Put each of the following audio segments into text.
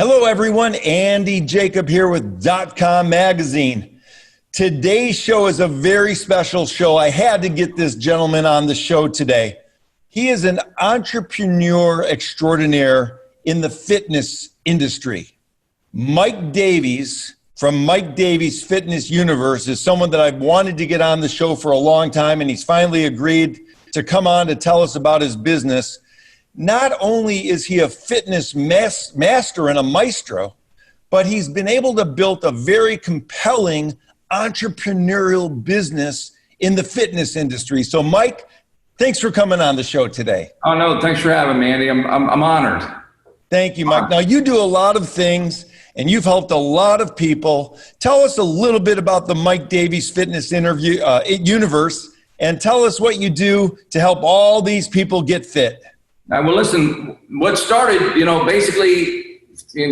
Hello, everyone. Andy Jacob here with DotCom Magazine. Today's show is a very special show. I had to get this gentleman on the show today. He is an entrepreneur extraordinaire in the fitness industry. Mike Davies from Mike Davies Fitness Universe is someone that I've wanted to get on the show for a long time, and he's finally agreed to come on to tell us about his business. Not only is he a fitness master and a maestro, but he's been able to build a very compelling entrepreneurial business in the fitness industry. So, Mike, thanks for coming on the show today. Oh, no, thanks for having me, Andy. I'm honored. Thank you, Mike. Now, you do a lot of things, and you've helped a lot of people. Tell us a little bit about the Mike Davies Fitness Universe, and tell us what you do to help all these people get fit. Well, listen, what started, basically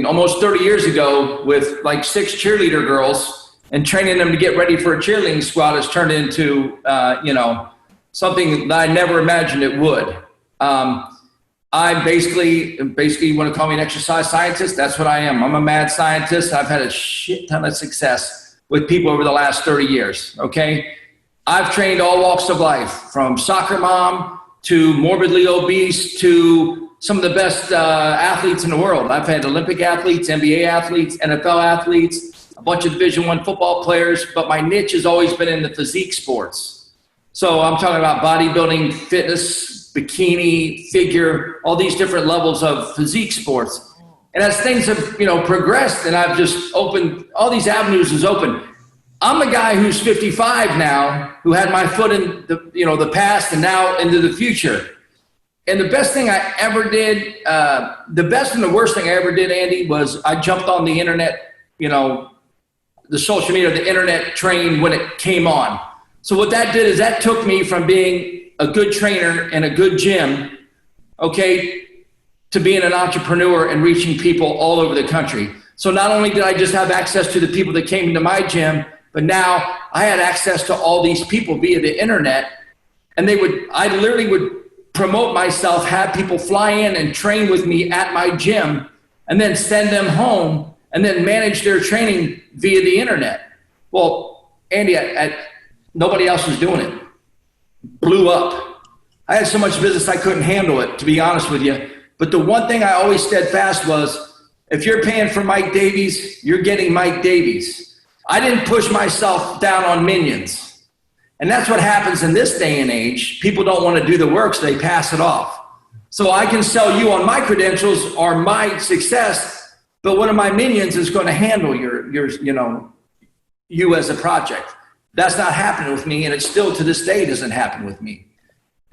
almost 30 years ago with like 6 cheerleader girls and training them to get ready for a cheerleading squad has turned into, something that I never imagined it would. I basically, you want to call me an exercise scientist? That's what I am. I'm a mad scientist. I've had a shit ton of success with people over the last 30 years, okay? I've trained all walks of life, from soccer mom to morbidly obese, to some of the best athletes in the world. I've had Olympic athletes, NBA athletes, NFL athletes, a bunch of Division I football players, but my niche has always been in the physique sports. So I'm talking about bodybuilding, fitness, bikini, figure, all these different levels of physique sports. And as things have, progressed, and I've just opened, all these avenues is open. I'm a guy who's 55 now, who had my foot in the past and now into the future. And the best thing I ever did, the best and the worst thing I ever did, Andy, was I jumped on the internet, the social media, the internet train when it came on. So what that did is that took me from being a good trainer in a good gym, okay, to being an entrepreneur and reaching people all over the country. So not only did I just have access to the people that came into my gym, but now I had access to all these people via the internet, and I literally would promote myself, have people fly in and train with me at my gym, and then send them home and then manage their training via the internet. Well, Andy, nobody else was doing it. Blew up. I had so much business I couldn't handle it, to be honest with you. But the one thing I always steadfast was, if you're paying for Mike Davies, you're getting Mike Davies. I didn't push myself down on minions. And that's what happens in this day and age. People don't want to do the work, so they pass it off. So I can sell you on my credentials or my success, but one of my minions is going to handle you as a project. That's not happening with me, and it still to this day doesn't happen with me.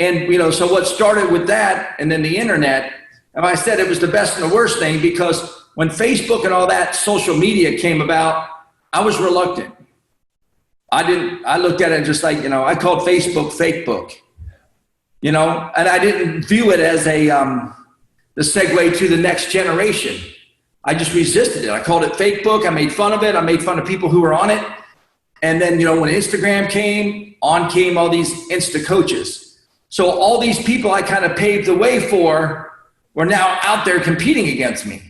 And, so what started with that and then the internet, and I said it was the best and the worst thing, because when Facebook and all that social media came about, I was reluctant. I looked at it just like, I called Facebook fake book, and I didn't view it as the segue to the next generation. I just resisted it. I called it fake book. I made fun of it. I made fun of people who were on it. And then, when Instagram came all these Insta coaches. So all these people I kind of paved the way for were now out there competing against me.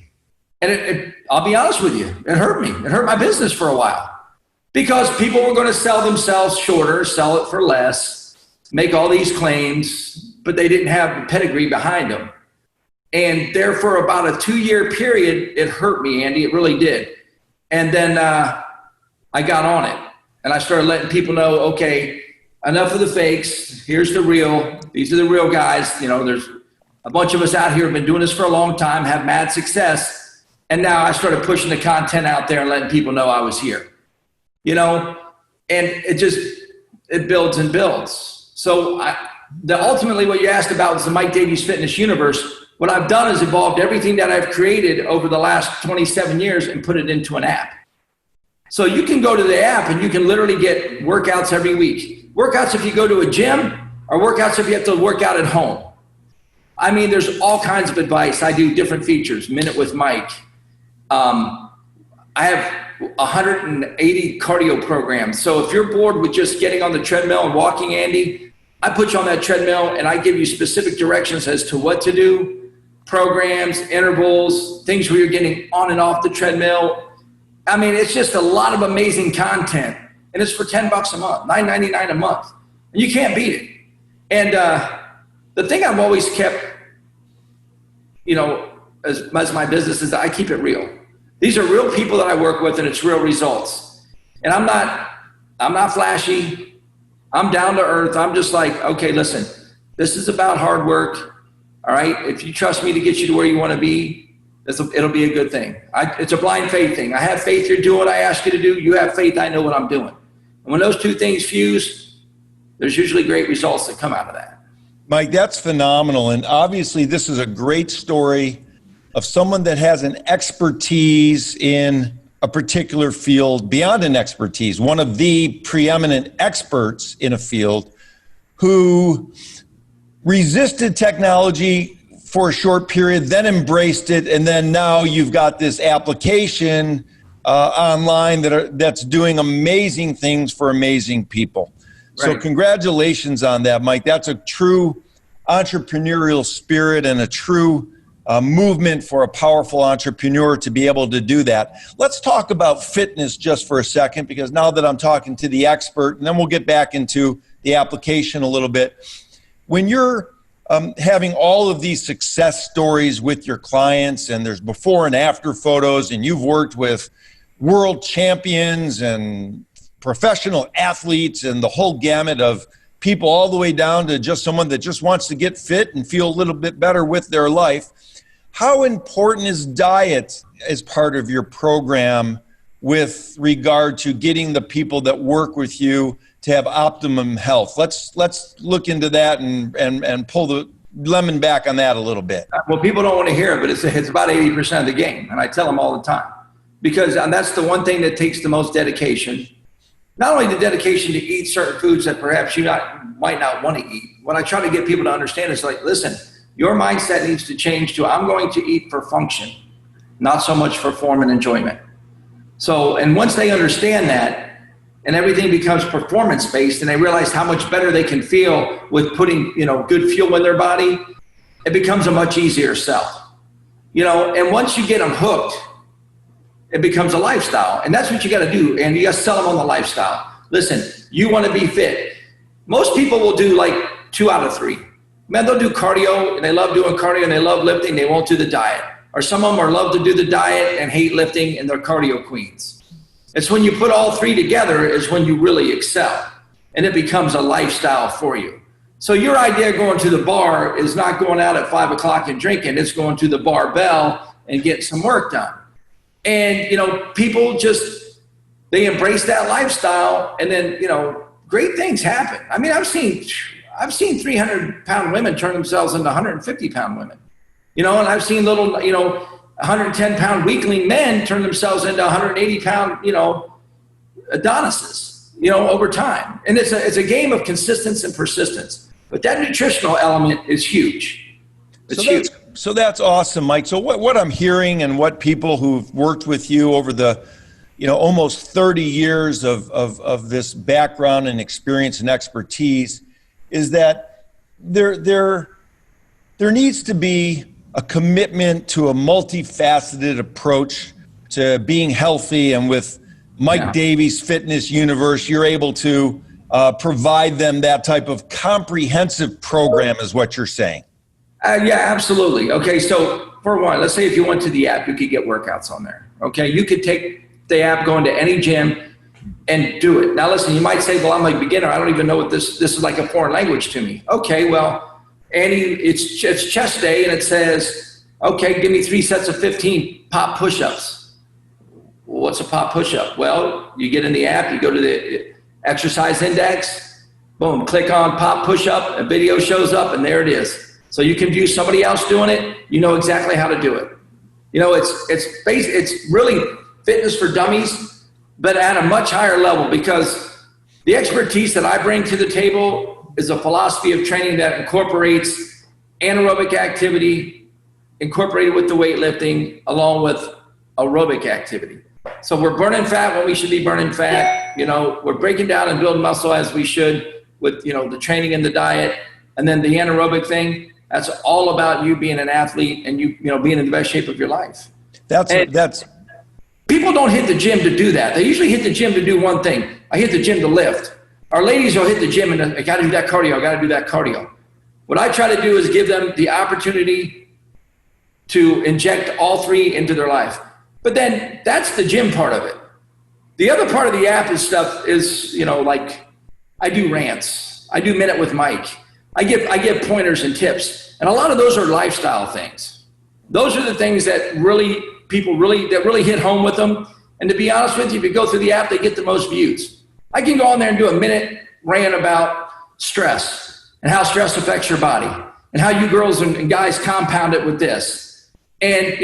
And I'll be honest with you, it hurt me. It hurt my business for a while, because people were going to sell themselves shorter, sell it for less, make all these claims, but they didn't have the pedigree behind them. And there for about a 2-year period, it hurt me, Andy. It really did. And then I got on it, and I started letting people know, okay, enough of the fakes. Here's the real. These are the real guys. There's a bunch of us out here have been doing this for a long time, have mad success. And now I started pushing the content out there and letting people know I was here, and it builds and builds. So ultimately what you asked about was the Mike Davies Fitness Universe. What I've done is evolved everything that I've created over the last 27 years and put it into an app. So you can go to the app and you can literally get workouts every week. Workouts if you go to a gym, or workouts if you have to work out at home. I mean, there's all kinds of advice. I do different features, Minute with Mike. I have 180 cardio programs. So if you're bored with just getting on the treadmill and walking, Andy, I put you on that treadmill and I give you specific directions as to what to do, programs, intervals, things where you're getting on and off the treadmill. I mean, it's just a lot of amazing content, and it's for $10 a month, $9.99 a month, and you can't beat it. And the thing I've always kept, as my business is that I keep it real. These are real people that I work with, and it's real results. And I'm not flashy. I'm down to earth. I'm just like, okay, listen, this is about hard work. All right. If you trust me to get you to where you want to be, it'll be a good thing. It's a blind faith thing. I have faith you're doing what I ask you to do. You have faith I know what I'm doing. And when those two things fuse, there's usually great results that come out of that. Mike, that's phenomenal. And obviously this is a great story of someone that has an expertise in a particular field, beyond an expertise, one of the preeminent experts in a field, who resisted technology for a short period, then embraced it, and then now you've got this application online that's doing amazing things for amazing people. Right. So congratulations on that, Mike. That's a true entrepreneurial spirit and a true movement for a powerful entrepreneur to be able to do that. Let's talk about fitness just for a second, because now that I'm talking to the expert, and then we'll get back into the application a little bit. When you're having all of these success stories with your clients, and there's before and after photos, and you've worked with world champions and professional athletes and the whole gamut of people, all the way down to just someone that just wants to get fit and feel a little bit better with their life, how important is diet as part of your program with regard to getting the people that work with you to have optimum health? Let's look into that and pull the lemon back on that a little bit. Well, people don't want to hear it, but it's about 80% of the game. And I tell them all the time, because that's the one thing that takes the most dedication. Not only the dedication to eat certain foods that perhaps you might not want to eat. What I try to get people to understand is like, listen, your mindset needs to change to, I'm going to eat for function, not so much for form and enjoyment. So, and once they understand that, and everything becomes performance-based, and they realize how much better they can feel with putting, good fuel in their body, it becomes a much easier sell. And once you get them hooked, it becomes a lifestyle. And that's what you got to do. And you got to sell them on the lifestyle. Listen, you want to be fit. Most people will do like 2 out of 3. Man, they'll do cardio, and they love doing cardio, and they love lifting. They won't do the diet. Or some of them love to do the diet and hate lifting, and they're cardio queens. It's when you put all 3 together is when you really excel, and it becomes a lifestyle for you. So your idea of going to the bar is not going out at 5 o'clock and drinking. It's going to the barbell and getting some work done. And, people they embrace that lifestyle, and then, great things happen. I mean, I've seen 300-pound women turn themselves into 150-pound women, and I've seen little, 110-pound weakling men turn themselves into 180-pound, Adonises, over time. And it's a game of consistency and persistence. But that nutritional element is huge. It's huge. So that's awesome, Mike. So what I'm hearing, and what people who've worked with you over the, almost 30 years of this background and experience and expertise, is that there needs to be a commitment to a multifaceted approach to being healthy. And with Mike Davies Fitness Universe, you're able to provide them that type of comprehensive program, is what you're saying. Yeah, absolutely. Okay, so for one, let's say if you went to the app, you could get workouts on there. Okay, you could take the app, go into any gym, and do it. Now listen, you might say, well, I'm like a beginner. I don't even know what this is, like a foreign language to me. Okay, well, Andy, it's chest day, and it says, okay, give me 3 sets of 15 pop push-ups. What's a pop push-up? Well, you get in the app, you go to the exercise index, boom, click on pop push-up, a video shows up, and there it is. So you can view somebody else doing it, you know exactly how to do it. It's really fitness for dummies, but at a much higher level, because the expertise that I bring to the table is a philosophy of training that incorporates anaerobic activity, incorporated with the weightlifting, along with aerobic activity. So we're burning fat when we should be burning fat. We're breaking down and building muscle as we should with, the training and the diet. And then the anaerobic thing, That's all about you being an athlete and you being in the best shape of your life. That's people don't hit the gym to do that. They usually hit the gym to do one thing. I hit the gym to lift. Our ladies will hit the gym and I got to do that cardio. I got to do that cardio. What I try to do is give them the opportunity to inject all three into their life. But then that's the gym part of it. The other part of the app is like I do rants. I do Minute with Mike. I give pointers and tips. And a lot of those are lifestyle things. Those are the things that people really hit home with them. And to be honest with you, if you go through the app, they get the most views. I can go on there and do a minute rant about stress and how stress affects your body and how you girls and guys compound it with this. And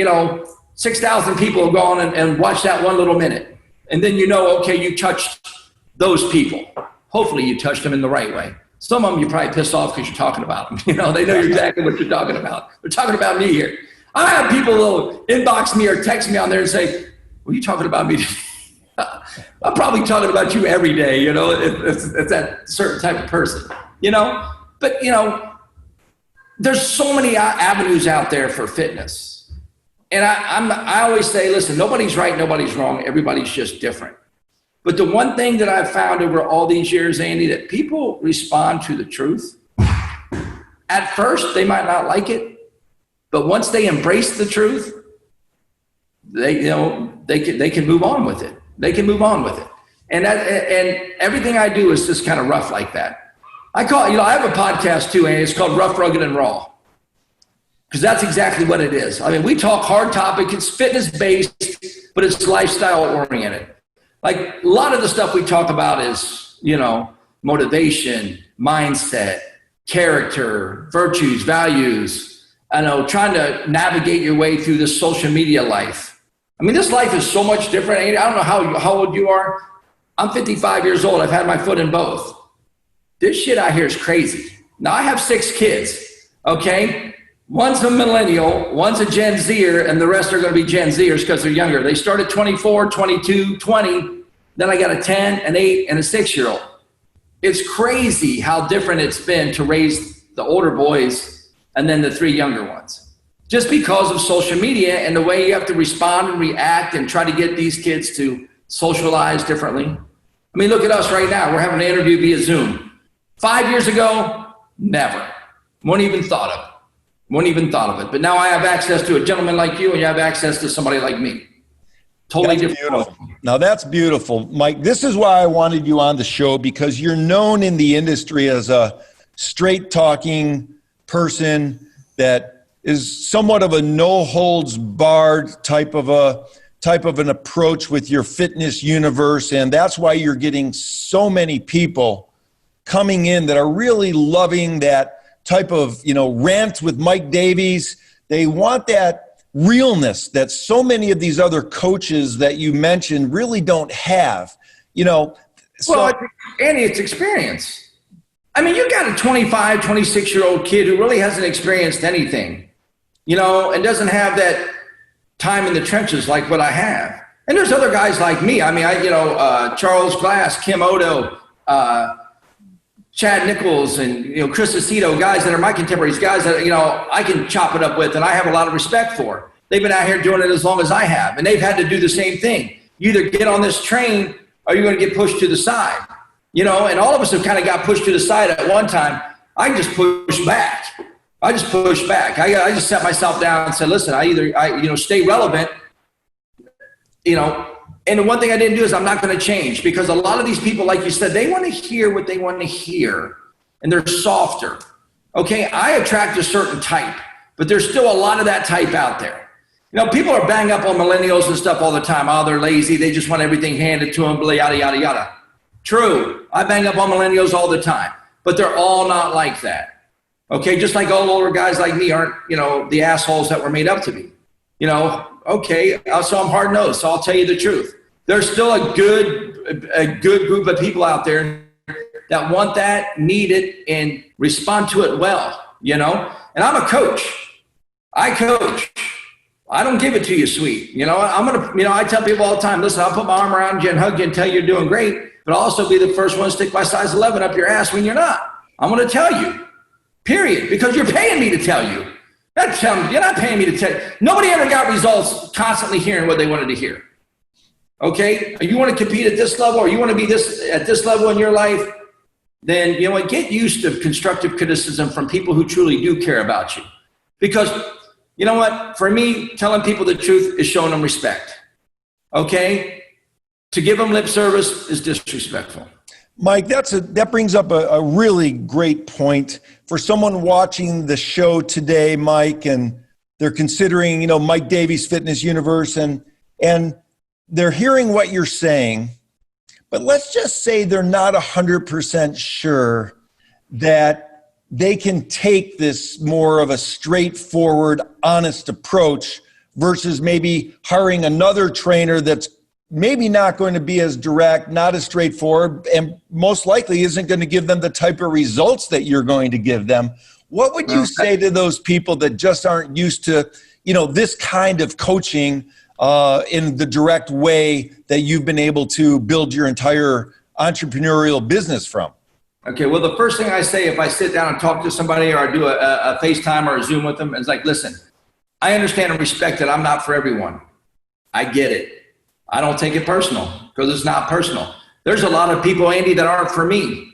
6,000 people will go on and watch that one little minute. And then okay, you touched those people. Hopefully you touched them in the right way. Some of them you probably pissed off because you're talking about them. They know exactly what you're talking about. They're talking about me here. I have people who'll inbox me or text me on there and say, "Were you talking about me?" I'm probably talking about you every day. It's that certain type of person. But there's so many avenues out there for fitness. And I always say, listen, nobody's right, nobody's wrong. Everybody's just different. But the one thing that I've found over all these years, Andy, that people respond to the truth. At first, they might not like it, but once they embrace the truth, they can move on with it. They can move on with it. And everything I do is just kind of rough like that. I have a podcast too, and it's called Rough, Rugged, and Raw. Because that's exactly what it is. I mean, we talk hard topic. It's fitness-based, but it's lifestyle-oriented. Like a lot of the stuff we talk about is, motivation, mindset, character, virtues, values. Trying to navigate your way through this social media life. I mean, this life is so much different. I don't know how old you are. I'm 55 years old. I've had my foot in both. This shit out here is crazy. Now, I have 6 kids, okay? One's a millennial, one's a Gen Zer, and the rest are going to be Gen Zers because they're younger. They start at 24, 22, 20. Then I got a 10, an 8, and a 6-year-old. It's crazy how different it's been to raise the older boys and then the 3 younger ones. Just because of social media and the way you have to respond and react and try to get these kids to socialize differently. I mean, look at us right now. We're having an interview via Zoom. 5 years ago, never. Wouldn't even thought of it. But now I have access to a gentleman like you, and you have access to somebody like me. Totally different. Beautiful. Now that's beautiful, Mike. This is why I wanted you on the show, because you're known in the industry as a straight talking person that is somewhat of a no holds barred type of an approach with your fitness universe. And that's why you're getting so many people coming in that are really loving that type of, rant with Mike Davies. They want that realness that so many of these other coaches that you mentioned really don't have, Well, Andy, it's experience. I mean, you got a 25, 26-year-old kid who really hasn't experienced anything, and doesn't have that time in the trenches like what I have. And there's other guys like me. I mean, Charles Glass, Kim Odo, Chad Nichols, and Chris Aceto, guys that are my contemporaries, guys that I can chop it up with, and I have a lot of respect for. They've been out here doing it as long as I have, and they've had to do the same thing. You either get on this train or you're going to get pushed to the side. And all of us have kind of got pushed to the side at one time. I just pushed back. I just set myself down and said, listen, I stay relevant, And the one thing I didn't do is I'm not going to change, because a lot of these people, like you said, they want to hear what they want to hear, and they're softer. Okay, I attract a certain type, but there's still a lot of that type out there. People are banging up on millennials and stuff all the time. Oh, they're lazy. They just want everything handed to them, yada, yada, yada. True. I bang up on millennials all the time, but they're all not like that. Okay, just like all older guys like me aren't, the assholes that we're made up to be. Okay, so I'm hard-nosed, so I'll tell you the truth. There's still a good group of people out there that want that, need it, and respond to it well, And I'm a coach. I coach. I don't give it to you sweet. I tell people all the time, listen, I'll put my arm around you and hug you and tell you you're doing great, but I'll also be the first one to stick my size 11 up your ass when you're not. I'm going to tell you. period, because you're paying me to tell you. You're not paying me to tell you. Nobody ever got results constantly hearing what they wanted to hear. Okay, you want to compete at this level, or you want to be at this level in your life, then you know what, get used to constructive criticism from people who truly do care about you. Because you know what, for me, telling people the truth is showing them respect. Okay, to give them lip service is disrespectful. Mike, that brings up a really great point for someone watching the show today, Mike, and they're considering, you know, Mike Davies Fitness Universe, and they're hearing what you're saying, but let's just say they're not 100% sure that they can take this more of a straightforward, honest approach versus maybe hiring another trainer that's maybe not going to be as direct, not as straightforward, and most likely isn't going to give them the type of results that you're going to give them. What would you say to those people that just aren't used to, you know, this kind of coaching in the direct way that you've been able to build your entire entrepreneurial business from? Okay, well, the first thing I say if I sit down and talk to somebody, or I do a FaceTime or a Zoom with them, is like, listen, I understand and respect that I'm not for everyone. I get it. I don't take it personal, because it's not personal. There's a lot of people, Andy, that aren't for me,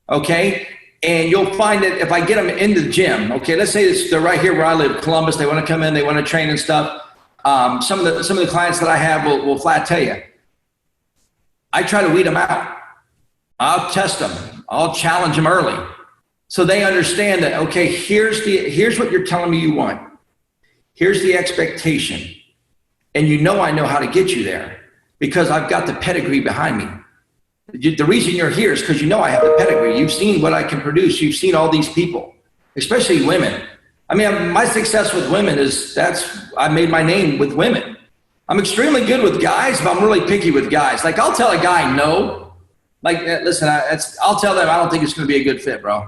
okay? And you'll find that if I get them in the gym, okay, let's say they're right here where I live, Columbus, they want to come in, they want to train and stuff. Some of the clients that I have will flat tell you, I try to weed them out. I'll test them. I'll challenge them early, so they understand that, okay, here's what you're telling me you want. Here's the expectation. And you know I know how to get you there, because I've got the pedigree behind me. The reason you're here is because you know I have the pedigree. You've seen what I can produce. You've seen all these people, especially women. I mean, my success with women I made my name with women. I'm extremely good with guys, but I'm really picky with guys. Like, I'll tell a guy no. Like, listen, I'll tell them I don't think it's going to be a good fit, bro.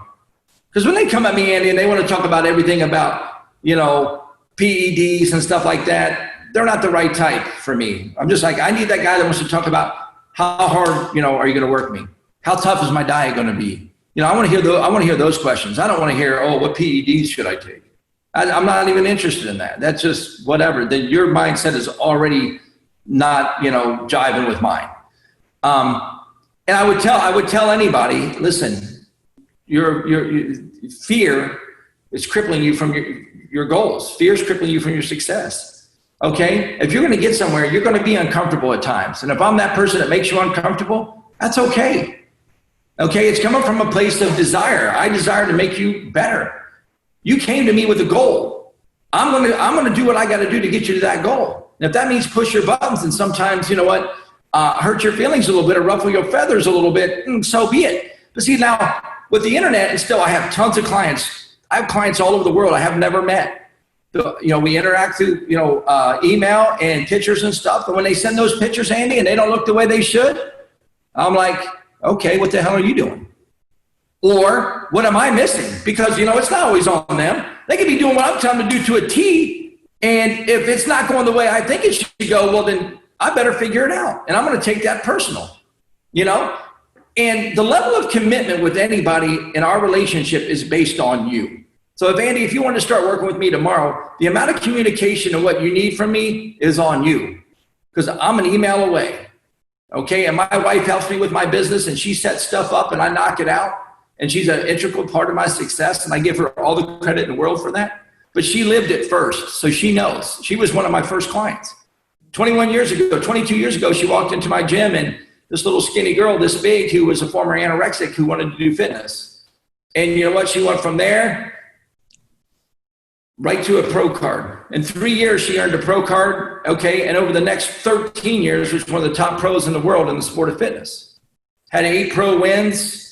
Because when they come at me, Andy, and they want to talk about everything about, you know, PEDs and stuff like that, they're not the right type for me. I'm just like, I need that guy that wants to talk about how hard, you know, are you going to work me? How tough is my diet going to be? You know, I want to hear those questions. I don't want to hear, oh, what PEDs should I take? I'm not even interested in that. That's just whatever. Then your mindset is already not, you know, jiving with mine. And I would tell anybody, listen, your fear is crippling you from your goals. Fear is crippling you from your success. Okay? If you're going to get somewhere, you're going to be uncomfortable at times. And if I'm that person that makes you uncomfortable, that's okay. Okay? It's coming from a place of desire. I desire to make you better. You came to me with a goal. I'm going to do what I got to do to get you to that goal. And if that means push your buttons and sometimes, you know what, hurt your feelings a little bit or ruffle your feathers a little bit, so be it. But see, now with the internet, and still I have tons of clients. I have clients all over the world I have never met. You know, we interact through, you know, email and pictures and stuff. And when they send those pictures, Andy, and they don't look the way they should, I'm like, okay, what the hell are you doing? Or what am I missing? Because, you know, it's not always on them. They could be doing what I'm telling them to do to a T. And if it's not going the way I think it should go, well, then I better figure it out. And I'm going to take that personal, you know? And the level of commitment with anybody in our relationship is based on you. So if Andy, if you want to start working with me tomorrow, the amount of communication and what you need from me is on you, because I'm an email away. Okay. And my wife helps me with my business, and she sets stuff up and I knock it out. And she's an integral part of my success. And I give her all the credit in the world for that. But she lived it first. So she knows. She was one of my first clients. 22 years ago, she walked into my gym, and this little skinny girl, this big, who was a former anorexic who wanted to do fitness. And you know what? She went from there right to a pro card. In 3 years, she earned a pro card, okay? And over the next 13 years, was one of the top pros in the world in the sport of fitness. Had 8 pro wins,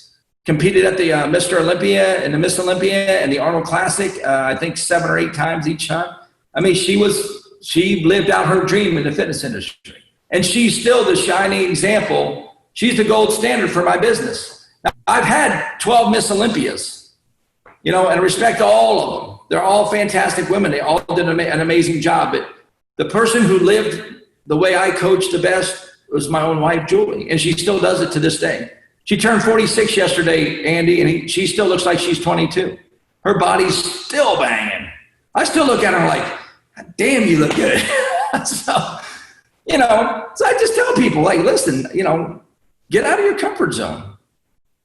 competed at the Mr. Olympia and the Miss Olympia and the Arnold Classic, I think 7 or 8 times each time. I mean, she lived out her dream in the fitness industry. And she's still the shining example. She's the gold standard for my business. Now, I've had 12 Miss Olympias, you know, and I respect all of them. They're all fantastic women. They all did an amazing job. But the person who lived the way I coached the best was my own wife, Julie. And she still does it to this day. She turned 46 yesterday, Andy, and she still looks like she's 22. Her body's still banging. I still look at her like, damn, you look good. So I just tell people, like, listen, get out of your comfort zone.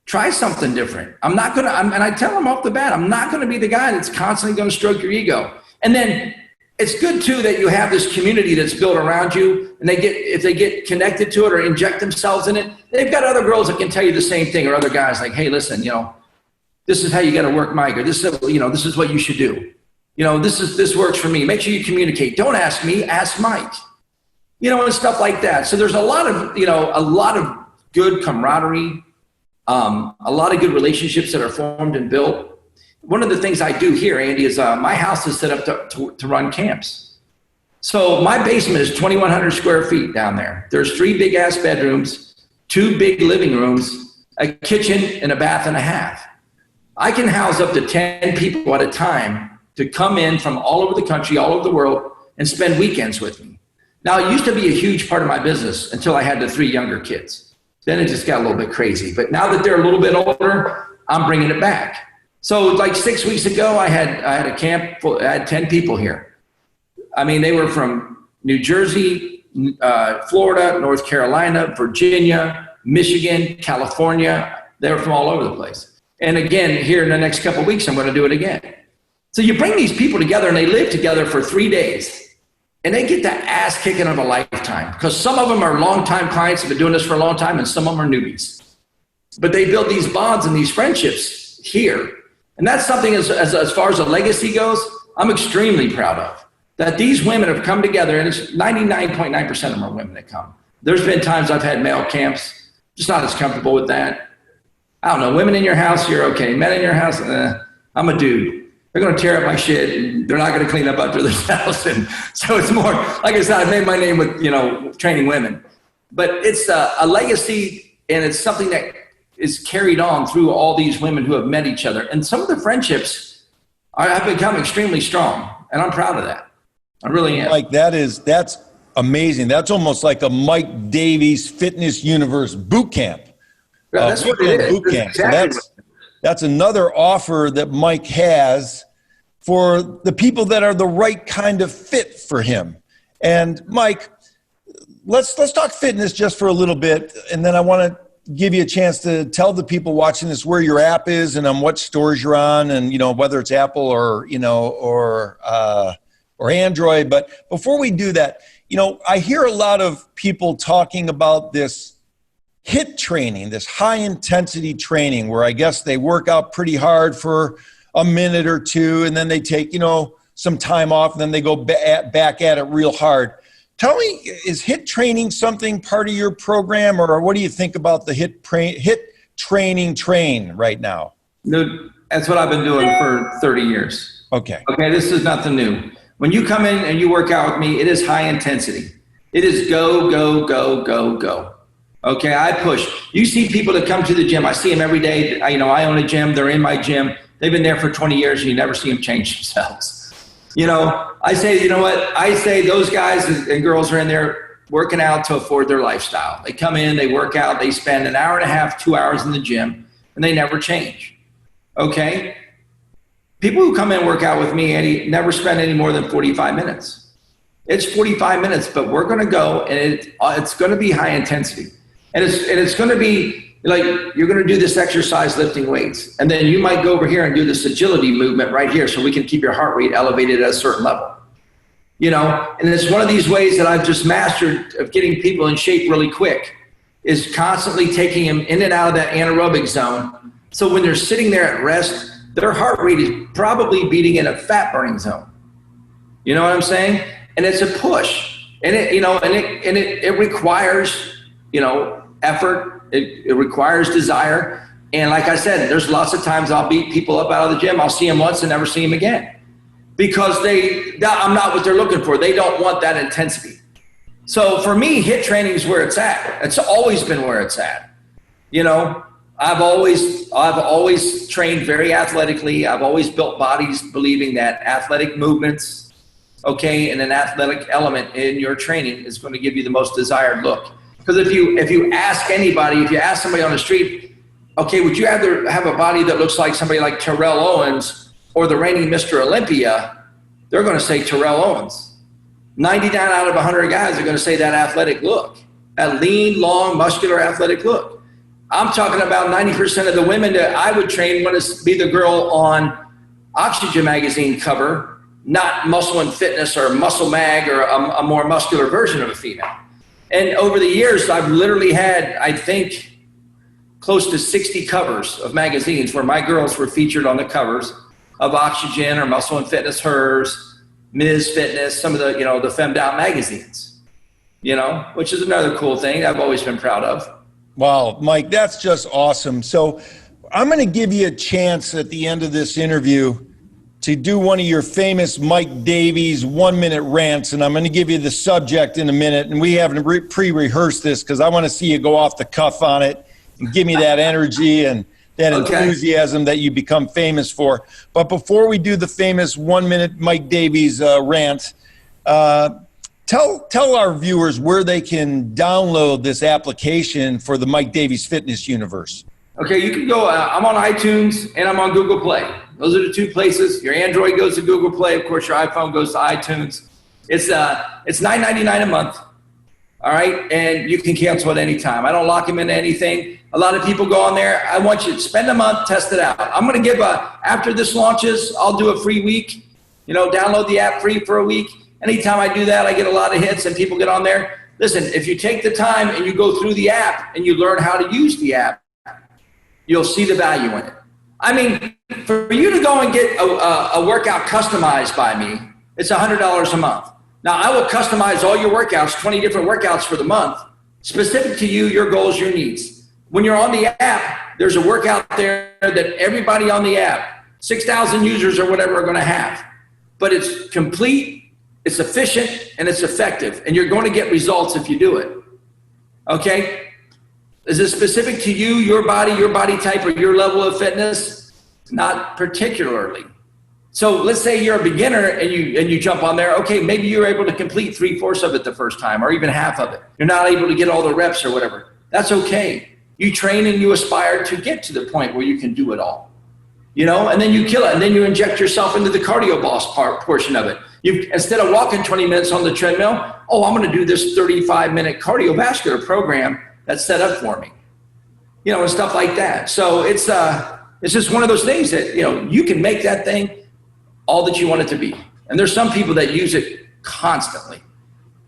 Try something different. And I tell them off the bat, I'm not going to be the guy that's constantly going to stroke your ego. And then it's good too that you have this community that's built around you, and if they get connected to it or inject themselves in it, they've got other girls that can tell you the same thing, or other guys like, hey, listen, this is how you got to work, Mike, or this is what you should do. This works for me. Make sure you communicate. Don't ask me, ask Mike. And stuff like that. So there's a lot of good camaraderie, a lot of good relationships that are formed and built. One of the things I do here, Andy, is my house is set up to run camps. So my basement is 2,100 square feet down there. There's 3 big ass bedrooms, 2 big living rooms, a kitchen, and a bath and a half. I can house up to 10 people at a time to come in from all over the country, all over the world, and spend weekends with me. Now, it used to be a huge part of my business until I had the 3 younger kids. Then it just got a little bit crazy. But now that they're a little bit older, I'm bringing it back. So like 6 weeks ago, I had a camp full, I had 10 people here. I mean, they were from New Jersey, Florida, North Carolina, Virginia, Michigan, California. They were from all over the place. And again, here in the next couple of weeks, I'm going to do it again. So you bring these people together and they live together for 3 days. And they get the ass kicking of a lifetime, because some of them are longtime clients, have been doing this for a long time, and some of them are newbies. But they build these bonds and these friendships here. And that's something as far as a legacy goes, I'm extremely proud of. That these women have come together, and it's 99.9% of them are women that come. There's been times I've had male camps, just not as comfortable with that. I don't know, women in your house, you're okay. Men in your house, I'm a dude. They're going to tear up my shit, and they're not going to clean up after themselves. And so it's more, like I said, I made my name with, training women. But it's a legacy, and it's something that is carried on through all these women who have met each other. And some of the friendships have become extremely strong, and I'm proud of that. I really am. Like that's amazing. That's almost like a Mike Davies Fitness Universe boot camp. Yeah, that's what it is. Boot camp. Exactly. So that's another offer that Mike has for the people that are the right kind of fit for him. And Mike, let's talk fitness just for a little bit, and then I want to give you a chance to tell the people watching this where your app is and on what stores you're on, and whether it's Apple or or Android. But before we do that, I hear a lot of people talking about this HIIT training, this high intensity training, where I guess they work out pretty hard for a minute or two, and then they take, some time off, and then they go back at it real hard. Tell me, is HIIT training something part of your program, or what do you think about the HIIT training train right now? No, that's what I've been doing for 30 years. Okay, this is nothing new. When you come in and you work out with me, it is high intensity. It is go, go, go, go, go. Okay, I push. You see people that come to the gym. I see them every day. I own a gym. They're in my gym. They've been there for 20 years, and you never see them change themselves. I say, I say those guys and girls are in there working out to afford their lifestyle. They come in, they work out, they spend an hour and a half, 2 hours in the gym, and they never change. Okay? People who come in and work out with me, Andy, never spend any more than 45 minutes. It's 45 minutes, but we're going to go, and it's going to be high intensity. And it's going to be like, you're going to do this exercise lifting weights. And then you might go over here and do this agility movement right here, so we can keep your heart rate elevated at a certain level. And it's one of these ways that I've just mastered of getting people in shape really quick, is constantly taking them in and out of that anaerobic zone. So when they're sitting there at rest, their heart rate is probably beating in a fat burning zone. You know what I'm saying? And it's a push. And it requires, effort. It requires desire. And like I said, there's lots of times I'll beat people up out of the gym. I'll see them once and never see them again, because I'm not what they're looking for. They don't want that intensity. So for me, HIIT training is where it's at. It's always been where it's at. I've always trained very athletically. I've always built bodies believing that athletic movements, and an athletic element in your training is going to give you the most desired look. Because if you ask anybody, if you ask somebody on the street, okay, would you rather have a body that looks like somebody like Terrell Owens, or the reigning Mr. Olympia, they're going to say Terrell Owens. 99 out of 100 guys are going to say that athletic look, that lean, long, muscular, athletic look. I'm talking about 90% of the women that I would train want to be the girl on Oxygen magazine cover, not Muscle and Fitness or Muscle Mag or a more muscular version of a female. And over the years, I've literally had, I think, close to 60 covers of magazines where my girls were featured on the covers of Oxygen or Muscle and Fitness, hers, Ms. Fitness, some of the, the femmed out magazines, which is another cool thing I've always been proud of. Wow, Mike, that's just awesome. So I'm going to give you a chance at the end of this interview to do one of your famous Mike Davies 1-minute rants, and I'm going to give you the subject in a minute, and we haven't pre-rehearsed this because I want to see you go off the cuff on it and give me that energy and that enthusiasm that you become famous for. But before we do the famous 1-minute Mike Davies rant, tell our viewers where they can download this application for the Mike Davies Fitness Universe. Okay, you can go, I'm on iTunes and I'm on Google Play. Those are the two places. Your Android goes to Google Play. Of course, your iPhone goes to iTunes. It's $9.99 a month, all right? And you can cancel at any time. I don't lock them into anything. A lot of people go on there. I want you to spend a month, test it out. I'm going to give after this launches, I'll do a free week. Download the app free for a week. Anytime I do that, I get a lot of hits and people get on there. Listen, if you take the time and you go through the app and you learn how to use the app, you'll see the value in it. I mean, for you to go and get a workout customized by me, it's $100 a month. Now, I will customize all your workouts, 20 different workouts for the month, specific to you, your goals, your needs. When you're on the app, there's a workout there that everybody on the app, 6,000 users or whatever, are going to have. But it's complete, it's efficient, and it's effective. And you're going to get results if you do it. Okay? Is it specific to you, your body type, or your level of fitness? Not particularly. So let's say you're a beginner and you jump on there. Okay, maybe you're able to complete 3/4 of it the first time, or even half of it. You're not able to get all the reps or whatever. That's okay. You train and you aspire to get to the point where you can do it all. And then you kill it, and then you inject yourself into the cardio boss portion of it. Instead of walking 20 minutes on the treadmill, I'm going to do this 35-minute cardiovascular program that's set up for me, and stuff like that. So it's just one of those things that, you can make that thing all that you want it to be. And there's some people that use it constantly.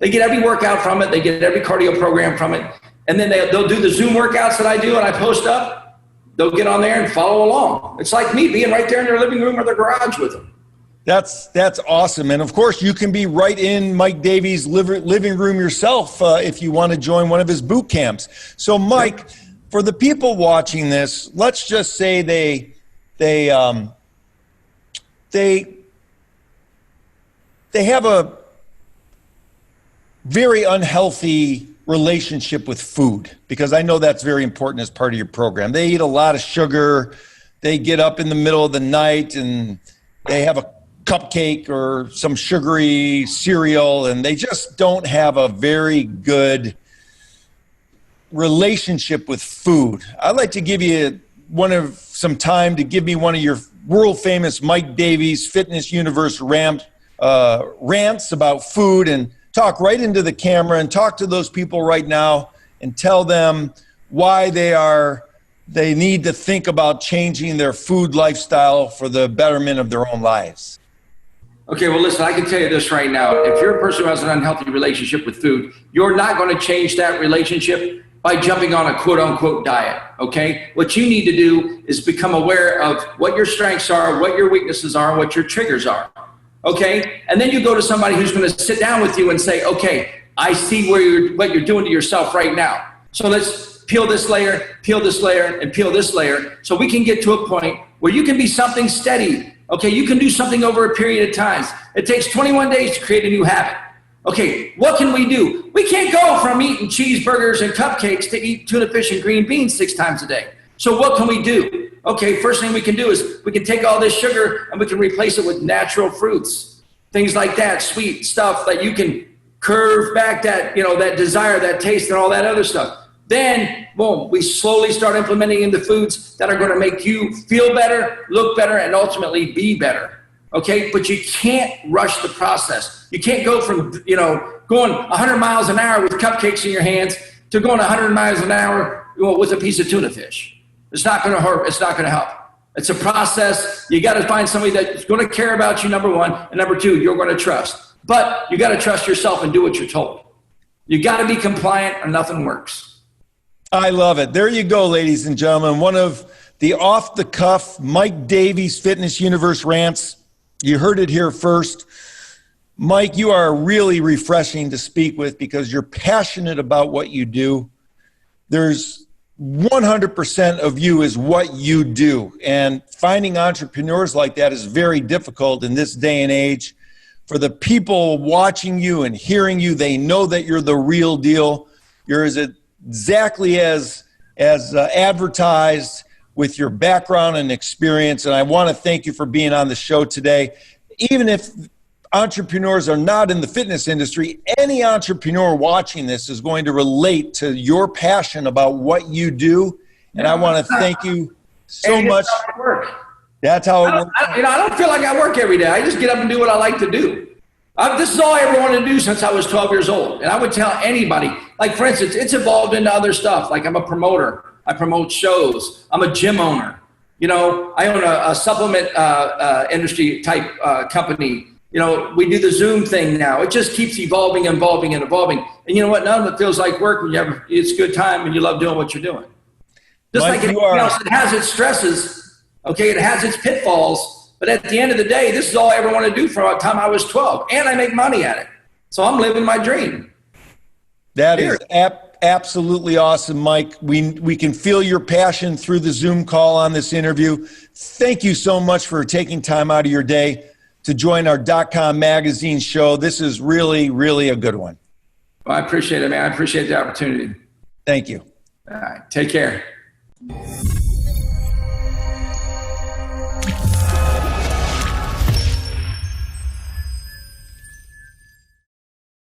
They get every workout from it. They get every cardio program from it. And then they'll do the Zoom workouts that I do and I post up. They'll get on there and follow along. It's like me being right there in their living room or their garage with them. That's awesome. And of course, you can be right in Mike Davies' living room yourself if you want to join one of his boot camps. So, Mike, for the people watching this, let's just say they have a very unhealthy relationship with food, because I know that's very important as part of your program. They eat a lot of sugar. They get up in the middle of the night and they have a cupcake or some sugary cereal, and they just don't have a very good relationship with food. I'd like to give you some time to give me one of your world famous Mike Davies Fitness Universe rants about food, and talk right into the camera and talk to those people right now and tell them why they need to think about changing their food lifestyle for the betterment of their own lives. Okay, well, listen, I can tell you this right now. If you're a person who has an unhealthy relationship with food, you're not going to change that relationship by jumping on a quote-unquote diet, okay? What you need to do is become aware of what your strengths are, what your weaknesses are, and what your triggers are, okay? And then you go to somebody who's going to sit down with you and say, okay, I see what you're doing to yourself right now. So let's peel this layer, and peel this layer, so we can get to a point where you can be something steady. Okay, you can do something over a period of time. It takes 21 days to create a new habit. Okay, what can we do? We can't go from eating cheeseburgers and cupcakes to eat tuna fish and green beans 6 times a day. So what can we do? Okay, first thing we can do is we can take all this sugar and we can replace it with natural fruits. Things like that, sweet stuff that you can curve back that, that desire, that taste, and all that other stuff. Then, boom, we slowly start implementing into foods that are going to make you feel better, look better, and ultimately be better. Okay, but you can't rush the process. You can't go from, going 100 miles an hour with cupcakes in your hands to going 100 miles an hour with a piece of tuna fish. It's not going to hurt. It's not going to help. It's a process. You got to find somebody that's going to care about you, number one, and number two, you're going to trust. But you got to trust yourself and do what you're told. You got to be compliant or nothing works. I love it. There you go, ladies and gentlemen. One of the off-the-cuff Mike Davies Fitness Universe rants. You heard it here first. Mike, you are really refreshing to speak with because you're passionate about what you do. There's 100% of you is what you do. And finding entrepreneurs like that is very difficult in this day and age. For the people watching you and hearing you, they know that you're the real deal. You're exactly as advertised with your background and experience. And I want to thank you for being on the show today. Even if entrepreneurs are not in the fitness industry, any entrepreneur watching this is going to relate to your passion about what you do. And I want to thank you so much. That's how it works. I don't feel like I work every day. I just get up and do what I like to do. This is all I ever wanted to do since I was 12 years old. And I would tell anybody, like for instance, it's evolved into other stuff. Like I'm a promoter. I promote shows. I'm a gym owner. I own a supplement industry type company. We do the Zoom thing now. It just keeps evolving and evolving and evolving. And you know what? None of it feels like work when it's a good time and you love doing what you're doing. Just Mike, like anything else, it has its stresses. Okay, it has its pitfalls. But at the end of the day, this is all I ever wanted to do from the time I was 12. And I make money at it. So I'm living my dream. That is absolutely awesome, Mike. We can feel your passion through the Zoom call on this interview. Thank you so much for taking time out of your day to join our .com Magazine show. This is really, really a good one. Well, I appreciate it, man. I appreciate the opportunity. Thank you. All right. Take care.